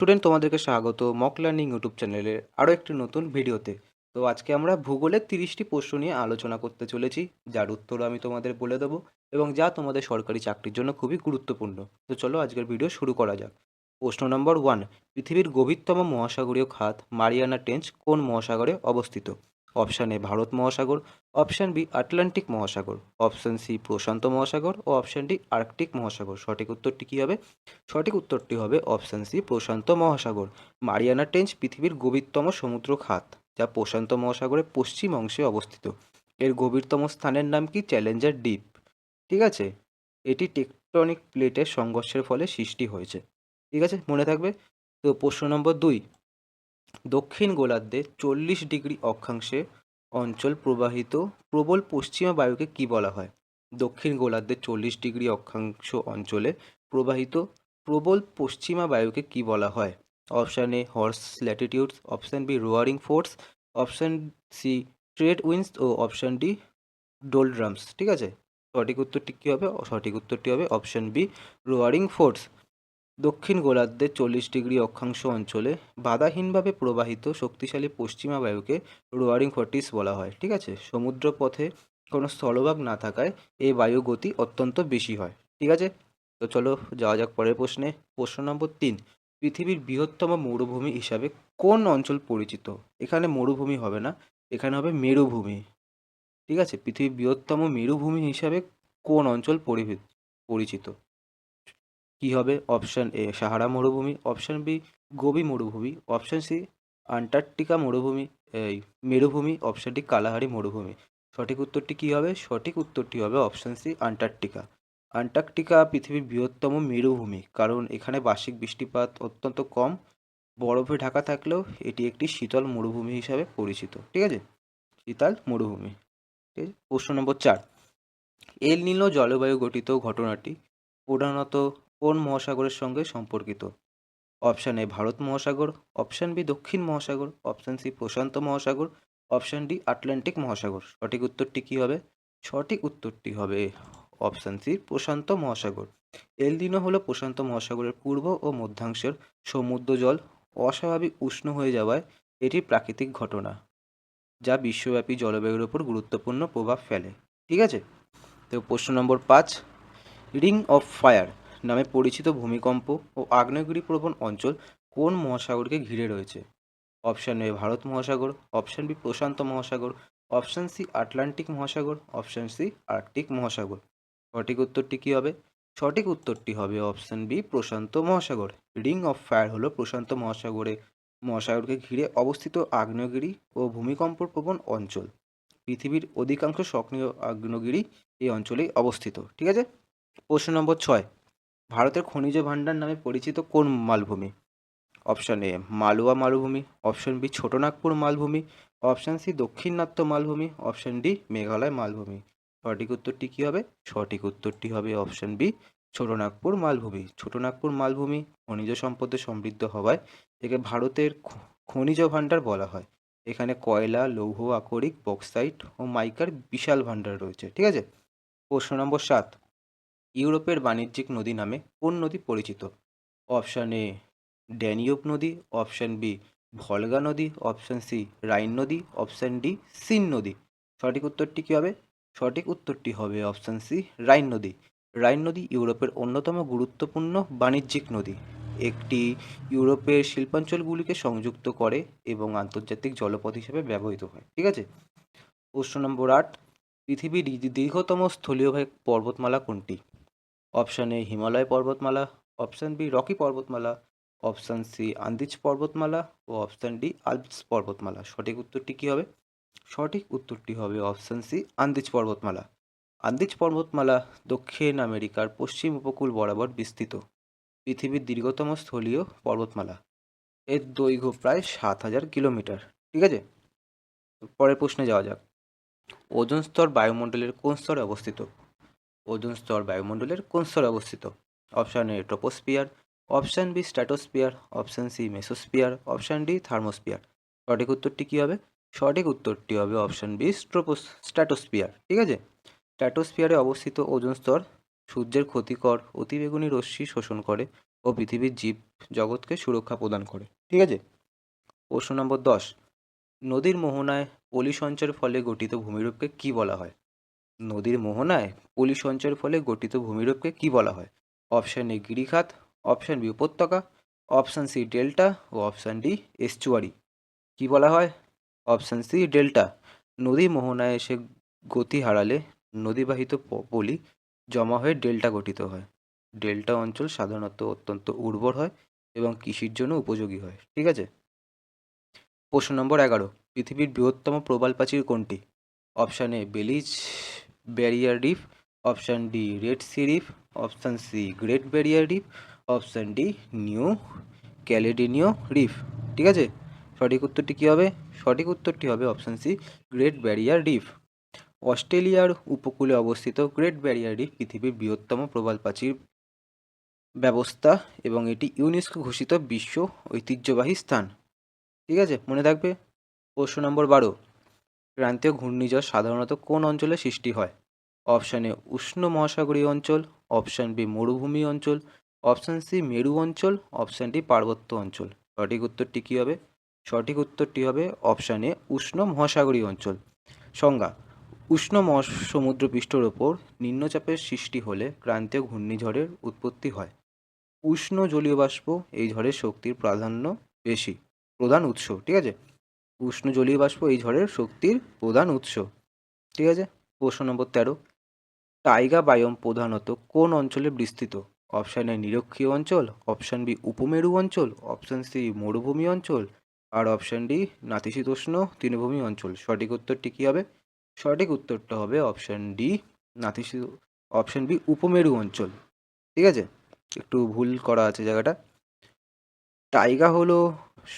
Student, তোমাদেরকে স্বাগত mock learning YouTube চ্যানেলের আরও একটি নতুন ভিডিওতে। তো আজকে আমরা ভূগোলের 30টি প্রশ্ন নিয়ে আলোচনা করতে চলেছি, যার উত্তর আমি তোমাদের বলে দেবো এবং যা তোমাদের সরকারি চাকরির জন্য খুবই গুরুত্বপূর্ণ। তো চলো আজকের ভিডিও শুরু করা যাক। প্রশ্ন নম্বর 1, পৃথিবীর গভীরতম মহাসাগরীয় খাত মারিয়ানা ট্রেঞ্চ কোন মহাসাগরে অবস্থিত? অপশান এ ভারত মহাসাগর, অপশান বি আটলান্টিক মহাসাগর, অপশান সি প্রশান্ত মহাসাগর ও অপশান ডি আর্কটিক মহাসাগর। সঠিক উত্তরটি কী হবে? সঠিক উত্তরটি হবে অপশান সি প্রশান্ত মহাসাগর। মারিয়ানা ট্রেঞ্চ পৃথিবীর গভীরতম সমুদ্র খাত, যা প্রশান্ত মহাসাগরের পশ্চিম অংশে অবস্থিত। এর গভীরতম স্থানের নাম কি? Challenger deep. ঠিক আছে, এটি টেকটনিক প্লেটের সংঘর্ষের ফলে সৃষ্টি হয়েছে। ঠিক আছে, মনে থাকবে। তো প্রশ্ন নম্বর 2, দক্ষিণ গোলার্ধে 40 ডিগ্রি অক্ষাংশে অঞ্চল প্রবাহিত প্রবল পশ্চিমা বায়ুকে কি বলা হয়? দক্ষিণ গোলার্ধে 40 ডিগ্রি অক্ষাংশ অঞ্চলে প্রবাহিত প্রবল পশ্চিমা বায়ুকে কি বলা হয়? Option A horse latitudes, option B roaring forties, option C trade winds ও অপশান ডি ডোলড্রামস। ঠিক আছে, সঠিক উত্তরটি কী হবে? সঠিক উত্তরটি হবে অপশান বি রোয়ারিং ফোর্স। দক্ষিণ গোলার্ধের 40 ডিগ্রি অক্ষাংশ অঞ্চলে বাধাহীনভাবে প্রবাহিত শক্তিশালী পশ্চিমা বায়ুকে রোয়ারিং ফোর্টিস বলা হয়। ঠিক আছে, সমুদ্রপথে কোনো স্থলভাগ না থাকায় এই বায়ু গতি অত্যন্ত বেশি হয়। ঠিক আছে, তো চলো যাওয়া যাক পরের প্রশ্নে। প্রশ্ন নম্বর 3, পৃথিবীর বৃহত্তম মরুভূমি হিসাবে কোন অঞ্চল পরিচিত? এখানে মরুভূমি হবে না, এখানে হবে মেরুভূমি। ঠিক আছে, পৃথিবীর বৃহত্তম মেরুভূমি হিসাবে কোন অঞ্চল পরিচিত? কি হবে? অপশান এ সাহারা মরুভূমি, অপশান বি গোবি মরুভূমি, অপশান সি আন্টার্কটিকা মরুভূমি এই মেরুভূমি, অপশান ডি কালাহারি মরুভূমি। সঠিক উত্তরটি কী হবে? সঠিক উত্তরটি হবে অপশান সি আন্টার্কটিকা। আন্টার্কটিকা পৃথিবীর বৃহত্তম মেরুভূমি, কারণ এখানে বার্ষিক বৃষ্টিপাত অত্যন্ত কম, বরফে ঢাকা থাকলেও এটি একটি শীতল মরুভূমি হিসাবে পরিচিত। ঠিক আছে, শীতল মরুভূমি। ঠিক আছে, প্রশ্ন নম্বর 4, এল নিনো জলবায়ু গঠিত ঘটনাটি প্রধানত কোন মহাসাগরের সঙ্গে সম্পর্কিত? অপশান এ ভারত মহাসাগর, অপশান বি দক্ষিণ মহাসাগর, অপশান সি প্রশান্ত মহাসাগর, অপশান ডি আটলান্টিক মহাসাগর। সঠিক উত্তরটি কী হবে? সঠিক উত্তরটি হবে অপশান সি প্রশান্ত মহাসাগর। এল নিনো হলো প্রশান্ত মহাসাগরের পূর্ব ও মধ্যাংশের সমুদ্র জল অস্বাভাবিক উষ্ণ হয়ে যাওয়ায় এটি প্রাকৃতিক ঘটনা, যা বিশ্বব্যাপী জলবায়ুর ওপর গুরুত্বপূর্ণ প্রভাব ফেলে। ঠিক আছে, তো প্রশ্ন নম্বর 5, রিং অফ ফায়ার নামে পরিচিত ভূমিকম্প ও আগ্নেয়গিরি প্রবণ অঞ্চল কোন মহাসাগরকে ঘিরে রয়েছে? অপশান এ ভারত মহাসাগর, অপশান বি প্রশান্ত মহাসাগর, অপশান সি আটলান্টিক মহাসাগর, অপশান সি আর্কটিক মহাসাগর। সঠিক উত্তরটি কী হবে? সঠিক উত্তরটি হবে অপশান বি প্রশান্ত মহাসাগর। রিং অফ ফায়ার হলো প্রশান্ত মহাসাগরকে ঘিরে অবস্থিত আগ্নেয়গিরি ও ভূমিকম্প প্রবণ অঞ্চল। পৃথিবীর অধিকাংশ সক্রিয় আগ্নেয়গিরি এই অঞ্চলেই অবস্থিত। ঠিক আছে, প্রশ্ন নম্বর 6, ভারতের খনিজ ভাণ্ডার নামে পরিচিত কোন মালভূমি? অপশান এ মালওয়া মালভূমি, অপশান বি ছোটনাগপুর মালভূমি, অপশান সি দক্ষিণাত্য মালভূমি, অপশান ডি মেঘালয় মালভূমি। সঠিক উত্তরটি কী হবে? সঠিক উত্তরটি হবে অপশান বি ছোটনাগপুর মালভূমি। ছোটনাগপুর মালভূমি খনিজ সম্পদে সমৃদ্ধ হওয়ায় একে ভারতের খনিজ ভাণ্ডার বলা হয়। এখানে কয়লা, লৌহ আকরিক, বক্সাইট ও মাইকার বিশাল ভাণ্ডার রয়েছে। ঠিক আছে, প্রশ্ন নম্বর 7, ইউরোপের বাণিজ্যিক নদী নামে কোন নদী পরিচিত? অপশান এ ড্যানিউব নদী, অপশান বি ভলগা নদী, অপশান সি রাইন নদী, অপশান ডি সিন নদী। সঠিক উত্তরটি কী হবে? সঠিক উত্তরটি হবে অপশান সি রাইন নদী। রাইন নদী ইউরোপের অন্যতম গুরুত্বপূর্ণ বাণিজ্যিক নদী। একটি ইউরোপের শিল্পাঞ্চলগুলিকে সংযুক্ত করে এবং আন্তর্জাতিক জলপথ হিসেবে ব্যবহৃত হয়। ঠিক আছে, প্রশ্ন নম্বর 8, পৃথিবীর দীর্ঘতম স্থলীয় পর্বতমালা কোনটি? অপশান এ হিমালয় পর্বতমালা, অপশান বি রকি পর্বতমালা, অপশান সি আন্দিজ পর্বতমালা ও অপশান ডি আলপস পর্বতমালা। সঠিক উত্তরটি কী হবে? সঠিক উত্তরটি হবে অপশান সি আন্দিজ পর্বতমালা। আন্দিজ পর্বতমালা দক্ষিণ আমেরিকার পশ্চিম উপকূল বরাবর বিস্তৃত পৃথিবীর দীর্ঘতম স্থলীয় পর্বতমালা। এর দৈর্ঘ্য প্রায় 7,000 কিলোমিটার। ঠিক আছে, পরের প্রশ্নে যাওয়া যাক। ওজোন স্তর বায়ুমণ্ডলের কোন স্তরে অবস্থিত? ওজোন স্তর বায়ুমণ্ডলের কোন স্তরে অবস্থিত? Option A troposphere, option B stratosphere, option C mesosphere, option D thermosphere. সঠিক উত্তরটি কী হবে? সঠিক উত্তরটি হবে অপশান বি স্ট্র্যাটোস্ফিয়ার। ঠিক আছে, স্ট্র্যাটোস্ফিয়ারে অবস্থিত ওজোন স্তর সূর্যের ক্ষতিকর অতিবেগুনি রশ্মি শোষণ করে ও পৃথিবীর জীব জগৎকে সুরক্ষা প্রদান করে। ঠিক আছে? প্রশ্ন নম্বর 10, নদীর মোহনায় পলি সঞ্চয়ের ফলে গঠিত ভূমিরূপকে কী বলা হয়? নদীর মোহনায় পলি সঞ্চয়ের ফলে গঠিত ভূমিরূপকে কী বলা হয়? অপশান এ গিরিখাত, অপশান বি উপত্যকা, অপশান সি ডেল্টা ও অপশান ডি এস্চুয়ারি। কী বলা হয়? Option C delta. নদী মোহনায় এসে গতি হারালে নদীবাহিত পলি জমা হয়ে ডেল্টা গঠিত হয়। ডেল্টা অঞ্চল সাধারণত অত্যন্ত উর্বর হয় এবং কৃষির জন্য উপযোগী হয়। ঠিক আছে? প্রশ্ন নম্বর 11, পৃথিবীর বৃহত্তম প্রবাল প্রাচীর কোনটি? Option A Belize Barrier Reef, option D Red Sea reef, option C Great Barrier Reef, option D New Caledonian reef. ঠিক আছে? সঠিক উত্তরটি কী হবে? সঠিক উত্তরটি হবে option C Great Barrier Reef. অস্ট্রেলিয়ার উপকূলে অবস্থিত গ্রেট ব্যারিয়ার রিফ পৃথিবীর বৃহত্তম প্রবাল প্রাচীর ব্যবস্থা এবং এটি ইউনেস্কো ঘোষিত বিশ্ব ঐতিহ্যবাহী স্থান। ঠিক আছে? মনে থাকবে। প্রশ্ন নম্বর 12, ক্রান্তীয় ঘূর্ণিঝড় সাধারণত কোন অঞ্চলে সৃষ্টি হয়? অপশান এ উষ্ণ মহাসাগরীয় অঞ্চল, অপশান বি মরুভূমি অঞ্চল, অপশান সি মেরু অঞ্চল, অপশান ডি পার্বত্য অঞ্চল। সঠিক উত্তরটি কী হবে? সঠিক উত্তরটি হবে অপশান এ উষ্ণ মহাসাগরীয় অঞ্চল। সংজ্ঞা: উষ্ণ সমুদ্রপৃষ্ঠের ওপর নিম্নচাপের সৃষ্টি হলে ক্রান্তীয় ঘূর্ণিঝড়ের উৎপত্তি হয়। উষ্ণ জলীয় বাষ্প এই ঝড়ের শক্তির প্রধান উৎস। ঠিক আছে? উষ্ণ জলীয় বাষ্প এই ঝড়ের শক্তির প্রধান উৎস। ঠিক আছে? প্রশ্ন নম্বর 13, টাইগা বায়োম প্রধানত কোন অঞ্চলে বিস্তৃত? অপশান এ নিরক্ষীয় অঞ্চল, অপশান বি উপমেরু অঞ্চল, অপশান সি মরুভূমি অঞ্চল আর অপশান ডি নাতিশীতোষ্ণ তৃণভূমি অঞ্চল। সঠিক উত্তরটি কী হবে? সঠিক উত্তরটা হবে অপশান ডি নাতিশীত অপশান বি উপমেরু অঞ্চল। ঠিক আছে? একটু ভুল করা আছে জায়গাটা। টাইগা হলো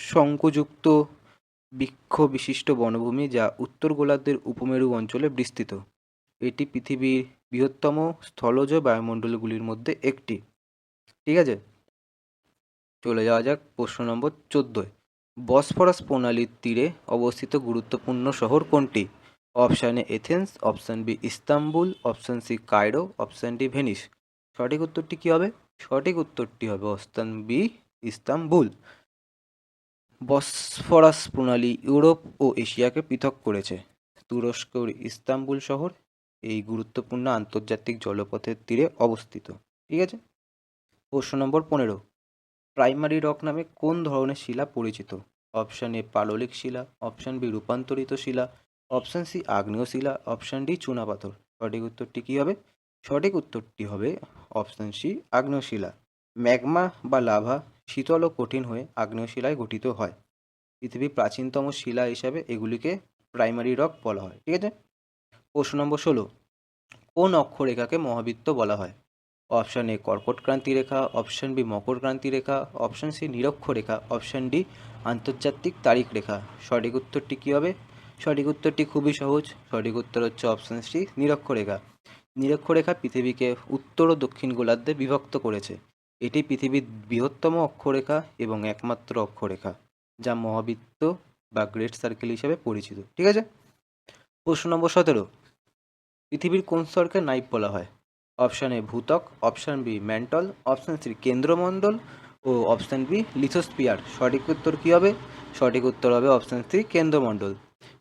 শঙ্কুযুক্ত বৃক্ষ বিশিষ্ট বনভূমি যা উত্তর গোলার্ধের উপমেরু অঞ্চলে বিস্তৃত। এটি পৃথিবীর বৃহত্তম স্থলজ বায়ুমণ্ডলগুলির মধ্যে একটি। ঠিক আছে? চলে যাওয়া যাক প্রশ্ন নম্বর 14, বসফরাস প্রণালীর তীরে অবস্থিত গুরুত্বপূর্ণ শহর কোনটি? Option A Athens, option B Istanbul, option C Cairo, option D Venice. সঠিক উত্তরটি কী হবে? সঠিক উত্তরটি হবে অপশান বি ইস্তাম্বুল। বসফরাস প্রণালী ইউরোপ ও এশিয়াকে পৃথক করেছে। তুরস্কের ইস্তাম্বুল শহর এই গুরুত্বপূর্ণ আন্তর্জাতিক জলপথের তীরে অবস্থিত। ঠিক আছে? প্রশ্ন নম্বর 15, প্রাইমারি রক নামে কোন ধরনের শিলা পরিচিত? অপশান এ পাললিক শিলা, অপশান বি রূপান্তরিত শিলা, অপশান সি আগ্নেয় শিলা, অপশান ডি চুনাপাথর। সঠিক উত্তরটি কী হবে? সঠিক উত্তরটি হবে অপশান সি আগ্নেয় শিলা। ম্যাগমা বা লাভা শীতল ও কঠিন হয়ে আগ্নেয় শিলায় গঠিত হয়। পৃথিবীর প্রাচীনতম শিলা হিসাবে এগুলিকে প্রাইমারি রক বলা হয়। ঠিক আছে? প্রশ্ন নম্বর 16, কোন অক্ষরেখাকে মহাবৃত্ত বলা হয়? অপশান এ কর্কট ক্রান্তি রেখা, অপশান বি মকর ক্রান্তি রেখা, অপশান সি নিরক্ষরেখা, অপশান ডি আন্তর্জাতিক তারিখ রেখা। সঠিক উত্তরটি কী হবে? সঠিক উত্তরটি খুবই সহজ। সঠিক উত্তর হচ্ছে অপশান সি নিরক্ষরেখা। নিরক্ষরেখা পৃথিবীকে উত্তর ও দক্ষিণ গোলার্ধে বিভক্ত করেছে। এটি পৃথিবীর বৃহত্তম অক্ষরেখা এবং একমাত্র অক্ষরেখা যা মহাবৃত্ত বা গ্রেট সার্কেল হিসেবে পরিচিত। ঠিক আছে? প্রশ্ন নম্বর 17, পৃথিবীর কোন স্তরকে নাইব বলা হয়? অপশান এ ভূত্বক, option B mantle, option C কেন্দ্রমণ্ডল ও অপশান বি লিথোস্ফিয়ার। সঠিক উত্তর কী হবে? সঠিক উত্তর হবে অপশান সি কেন্দ্রমণ্ডল।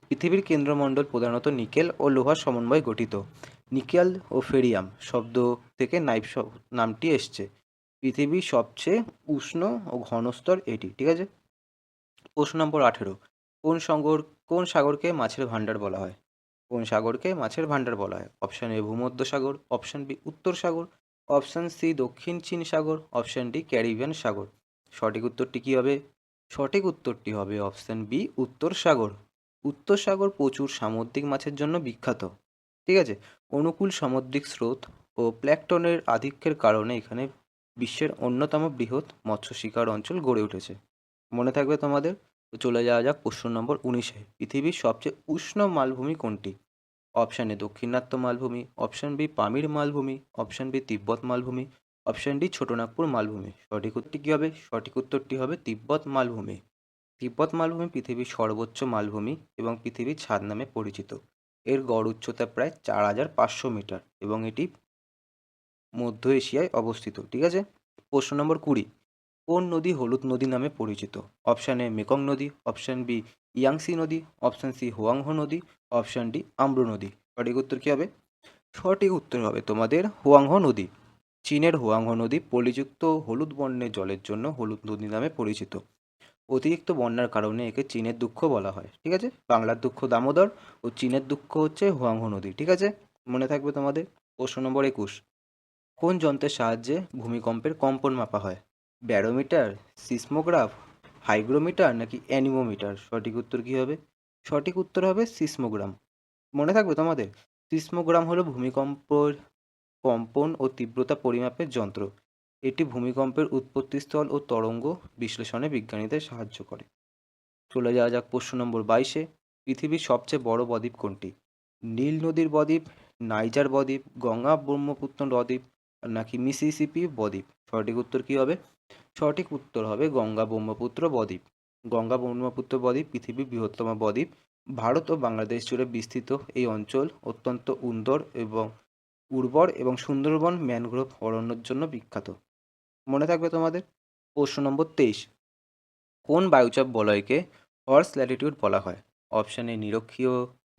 পৃথিবীর কেন্দ্রমণ্ডল প্রধানত নিকেল ও লোহার সমন্বয়ে গঠিত। নিকেল ও ফেরিয়াম শব্দ থেকে নাইব নামটি এসছে। পৃথিবীর সবচেয়ে উষ্ণ ও ঘন স্তর এটি। ঠিক আছে? প্রশ্ন নম্বর 18, কোন সাগরকে মাছের ভাণ্ডার বলা হয়? কোন সাগরকে মাছের ভাণ্ডার বলা হয়? অপশান এ ভূমধ্যসাগর, অপশান বি উত্তর সাগর, অপশান সি দক্ষিণ চীন সাগর, অপশান ডি ক্যারিবিয়ান সাগর। সঠিক উত্তরটি কী হবে? সঠিক উত্তরটি হবে অপশান বি উত্তর সাগর। উত্তর সাগর প্রচুর সামুদ্রিক মাছের জন্য বিখ্যাত। ঠিক আছে? অনুকূল সামুদ্রিক স্রোত ও প্ল্যাঙ্কটনের আধিক্যের কারণে এখানে বিশ্বের অন্যতম বৃহৎ মৎস্য শিকার অঞ্চল গড়ে উঠেছে। মনে থাকবে তোমাদের। তো চলে যাওয়া যাক প্রশ্ন নম্বর 19, পৃথিবীর সবচেয়ে উষ্ণ মালভূমি কোনটি? অপশান এ দক্ষিণাত্য মালভূমি, অপশান বি পামির মালভূমি, অপশান বি তিব্বত মালভূমি, অপশান ডি ছোটনাগপুর মালভূমি। সঠিক উত্তরটি কী হবে? সঠিক উত্তরটি হবে তিব্বত মালভূমি। তিব্বত মালভূমি পৃথিবীর সর্বোচ্চ মালভূমি এবং পৃথিবীর ছাদ নামে পরিচিত। এর গড় উচ্চতা প্রায় 4500 মিটার এবং এটি মধ্য এশিয়ায় অবস্থিত। ঠিক আছে? প্রশ্ন নম্বর 20, কোন নদী হলুদ নদী নামে পরিচিত? অপশান এ মেকং নদী, অপশান বি ইয়াংসি নদী, অপশান সি হোয়াংহো নদী, অপশান ডি আম্রু নদী। সঠিক উত্তর কী হবে? সঠিক উত্তর হবে তোমাদের হোয়াংহো নদী। চীনের হোয়াংহো নদী পলিযুক্ত হলুদ বর্ণের জলের জন্য হলুদ নদী নামে পরিচিত। অতিরিক্ত বন্যার কারণে একে চীনের দুঃখ বলা হয়। ঠিক আছে, বাংলার দুঃখ দামোদর ও চীনের দুঃখ হচ্ছে হোয়াংহো নদী। ঠিক আছে, মনে থাকবে তোমাদের। প্রশ্ন নম্বর 21, কোন যন্ত্রের সাহায্যে ভূমিকম্পের কম্পন মাপা হয়? ব্যারোমিটার, সিসমোগ্রাফ, হাইগ্রোমিটার নাকি অ্যানিমোমিটার? সঠিক উত্তর কী হবে? সঠিক উত্তর হবে সিসমোগ্রাম। মনে থাকবে তোমাদের, সিসমোগ্রাম হলো ভূমিকম্পের কম্পন ও তীব্রতা পরিমাপের যন্ত্র। এটি ভূমিকম্পের উৎপত্তিস্থল ও তরঙ্গ বিশ্লেষণে বিজ্ঞানীদের সাহায্য করে। চলে যাওয়া যাক প্রশ্ন নম্বর 22-এ। পৃথিবীর সবচেয়ে বড় বদ্বীপ কোনটি? নীল নদীর বদ্বীপ, নাইজার বদ্বীপ, গঙ্গা ব্রহ্মপুত্র বদ্বীপ নাকি মিসিসিপি বদ্বীপ? সঠিক উত্তর কী হবে? সঠিক উত্তর হবে গঙ্গা ব্রহ্মপুত্র বদ্বীপ। গঙ্গা ব্রহ্মপুত্র বদ্বীপ পৃথিবীর বৃহত্তম বদ্বীপ। ভারত ও বাংলাদেশ জুড়ে বিস্তৃত এই অঞ্চল অত্যন্ত উর্বর এবং সুন্দরবন ম্যানগ্রোভ অরণ্যের জন্য বিখ্যাত। মনে থাকবে তোমাদের। প্রশ্ন নম্বর 23, কোন বায়ুচাপ বলয়কে হর্স ল্যাটিটিউড বলা হয়? অপশান এ নিরক্ষীয়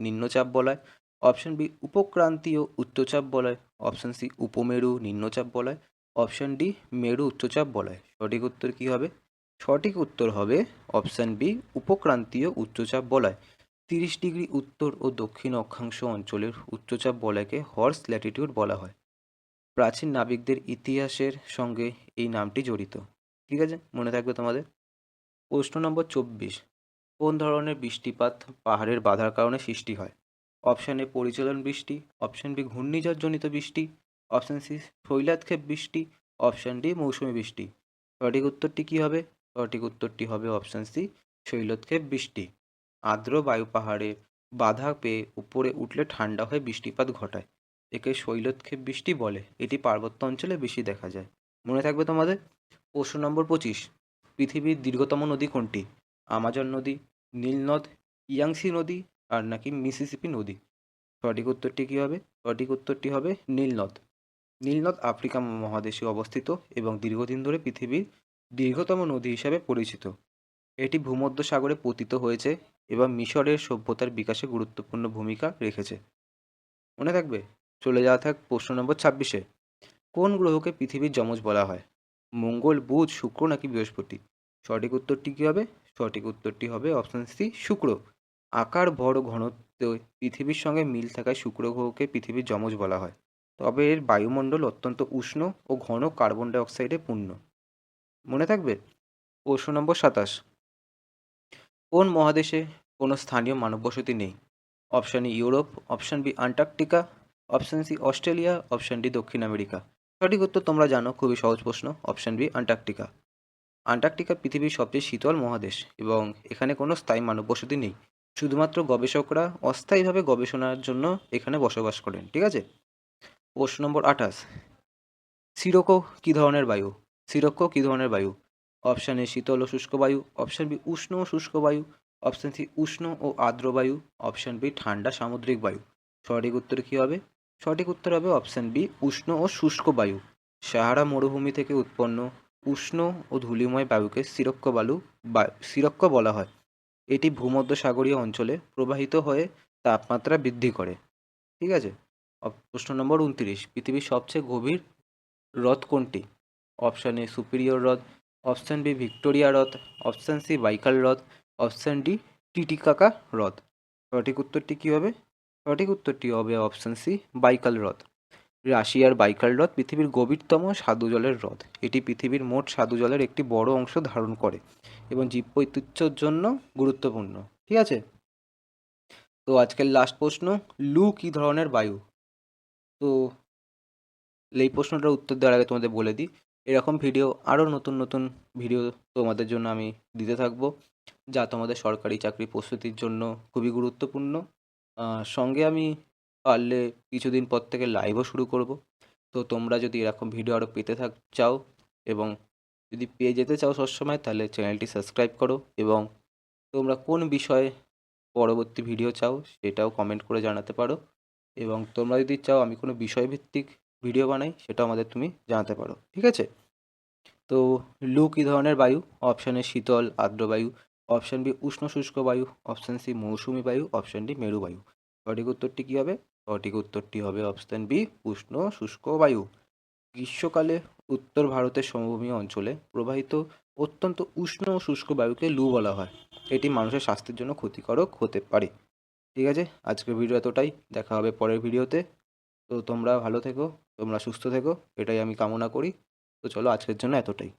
নিম্নচাপ বলয়, অপশান বি উপক্রান্তীয় উচ্চচাপ বলয়, অপশান সি উপমেরু নিম্নচাপ বলয়, অপশান ডি মেরু উচ্চচাপ বলয়। সঠিক উত্তর কী হবে? সঠিক উত্তর হবে অপশান বি উপক্রান্তীয় উচ্চচাপ বলয়। 30 ডিগ্রি উত্তর ও দক্ষিণ অক্ষাংশ অঞ্চলের উচ্চচাপ বলয়কে হর্স ল্যাটিটিউড বলা হয়। প্রাচীন নাবিকদের ইতিহাসের সঙ্গে এই নামটি জড়িত। ঠিক আছে, মনে থাকবে তোমাদের। প্রশ্ন নম্বর 24, কোন ধরনের বৃষ্টিপাত পাহাড়ের বাধার কারণে সৃষ্টি হয়? অপশান এ পরিচলন বৃষ্টি, অপশান বি ঘূর্ণিঝড়জনিত বৃষ্টি, অপশান সি শৈলাৎক্ষেপ বৃষ্টি, অপশান ডি মৌসুমী বৃষ্টি। সঠিক উত্তরটি কী হবে? সঠিক উত্তরটি হবে অপশান সি শৈলক্ষেপ বৃষ্টি। আর্দ্র বায়ু পাহাড়ে বাধা পেয়ে উপরে উঠলে ঠান্ডা হয়ে বৃষ্টিপাত ঘটায়। একে শৈলক্ষেপ বৃষ্টি বলে। এটি পার্বত্য অঞ্চলে বেশি দেখা যায়। মনে থাকবে তোমাদের। প্রশ্ন নম্বর 25, পৃথিবীর দীর্ঘতম নদী কোনটি? আমাজন নদী, নীলনদ, ইয়াংসি নদী আর নাকি মিসিসিপি নদী? সঠিক উত্তরটি কী হবে? সঠিক উত্তরটি হবে নীলনদ। নীলনদ আফ্রিকা মহাদেশে অবস্থিত এবং দীর্ঘদিন ধরে পৃথিবীর দীর্ঘতম নদী হিসাবে পরিচিত। এটি ভূমধ্যসাগরে পতিত হয়েছে এবং মিশরের সভ্যতার বিকাশে গুরুত্বপূর্ণ ভূমিকা রেখেছে। মনে থাকবে। চলে যাওয়া থাক প্রশ্ন নম্বর 26-এ। কোন গ্রহকে পৃথিবীর যমজ বলা হয়? মঙ্গল, বুধ, শুক্র নাকি বৃহস্পতি? সঠিক উত্তরটি কী হবে? সঠিক উত্তরটি হবে অপশান সি শুক্র। আকার, ভর ও ঘনত্বে পৃথিবীর সঙ্গে মিল থাকায় শুক্র গ্রহকে পৃথিবীর যমজ বলা হয়। তবে এর বায়ুমণ্ডল অত্যন্ত উষ্ণ ও ঘন কার্বন ডাই অক্সাইডে পূর্ণ। মনে থাকবে। প্রশ্ন নম্বর 27, কোন মহাদেশে কোনো স্থানীয় মানববসতি নেই? Option E Europe, option B Antarctica, option C Australia, option D দক্ষিণ আমেরিকা। সঠিক উত্তর তোমরা জানো, খুবই সহজ প্রশ্ন, অপশান বি আন্টার্কটিকা। আন্টার্কটিকা পৃথিবীর সবচেয়ে শীতল মহাদেশ এবং এখানে কোনো স্থায়ী মানববসতি নেই। শুধুমাত্র গবেষকরা অস্থায়ীভাবে গবেষণার জন্য এখানে বসবাস করেন। ঠিক আছে। প্রশ্ন নম্বর 28, সিরোকো কী ধরনের বায়ু? সিরোক্কো কী ধরনের বায়ু? অপশান এ শীতল ও শুষ্ক বায়ু, অপশান বি উষ্ণ ও শুষ্ক বায়ু, অপশান সি উষ্ণ ও আর্দ্র বায়ু, অপশান বি ঠান্ডা সামুদ্রিক বায়ু। সঠিক উত্তর কী হবে? সঠিক উত্তর হবে অপশান বি উষ্ণ ও শুষ্ক বায়ু। সাহারা মরুভূমি থেকে উৎপন্ন উষ্ণ ও ধূলিময় বায়ুকে সিরোক্কো বলা হয়। এটি ভূমধ্যসাগরীয় অঞ্চলে প্রবাহিত হয়ে তাপমাত্রা বৃদ্ধি করে। ঠিক আছে। প্রশ্ন নম্বর 29, পৃথিবীর সবচেয়ে গভীর হ্রদ কোনটি? অপশান এ সুপিরিয়র হ্রদ, অপশান বি ভিক্টোরিয়া হ্রদ, অপশান সি বাইকাল হ্রদ, অপশান ডি টিটিকাকা হ্রদ। সঠিক উত্তরটি কী হবে? সঠিক উত্তরটি হবে অপশান সি বাইকাল হ্রদ। রাশিয়ার বাইকাল হ্রদ পৃথিবীর গভীরতম স্বাদু জলের হ্রদ। এটি পৃথিবীর মোট স্বাদু জলের একটি বড় অংশ ধারণ করে এবং জীববৈচিত্র্যের জন্য গুরুত্বপূর্ণ। ঠিক আছে। তো আজকের লাস্ট প্রশ্ন, লু কী ধরনের বায়ু? তো এই প্রশ্নটার উত্তর দেওয়ার আগে তোমাদের বলে দিই, এরকম ভিডিও আরও নতুন নতুন ভিডিও তোমাদের জন্য আমি দিতে থাকবো, যা তোমাদের সরকারি চাকরি প্রস্তুতির জন্য খুবই গুরুত্বপূর্ণ। সঙ্গে আমি পারলে কিছুদিন পর থেকে লাইভও শুরু করব। তো তোমরা যদি এরকম ভিডিও আরও পেতে চাও এবং যদি পেয়ে যেতে চাও সবসময়, তাহলে চ্যানেলটি সাবস্ক্রাইব করো এবং তোমরা কোন বিষয়ে পরবর্তী ভিডিও চাও সেটাও কমেন্ট করে জানাতে পারো এবং তোমরা যদি চাও আমি কোনো বিষয়ভিত্তিক ভিডিও বানাই সেটাও আমাদের তুমি জানাতে পারো। ঠিক আছে। তো তো লু কী ধরনের বায়ু? অপশান এ শীতল আর্দ্র বায়ু, অপশান বি উষ্ণ শুষ্ক বায়ু, অপশান সি মৌসুমী বায়ু, অপশান ডি মেরু বায়ু। সঠিক উত্তরটি কী হবে? সঠিক উত্তরটি হবে অপশান বি উষ্ণ শুষ্ক বায়ু। গ্রীষ্মকালে উত্তর ভারতের সমভূমি অঞ্চলে প্রবাহিত অত্যন্ত উষ্ণ ও শুষ্ক বায়ুকে লু বলা হয়। এটি মানুষের স্বাস্থ্যের জন্য ক্ষতিকারক হতে পারে। ঠিক আছে, আজকের ভিডিও এতটাই। দেখা হবে পরের ভিডিওতে। তো তোমরা ভালো থেকো, তোমরা সুস্থ থেকো, এটাই আমি কামনা করি। তো চলো আজকের জন্য এতটাই।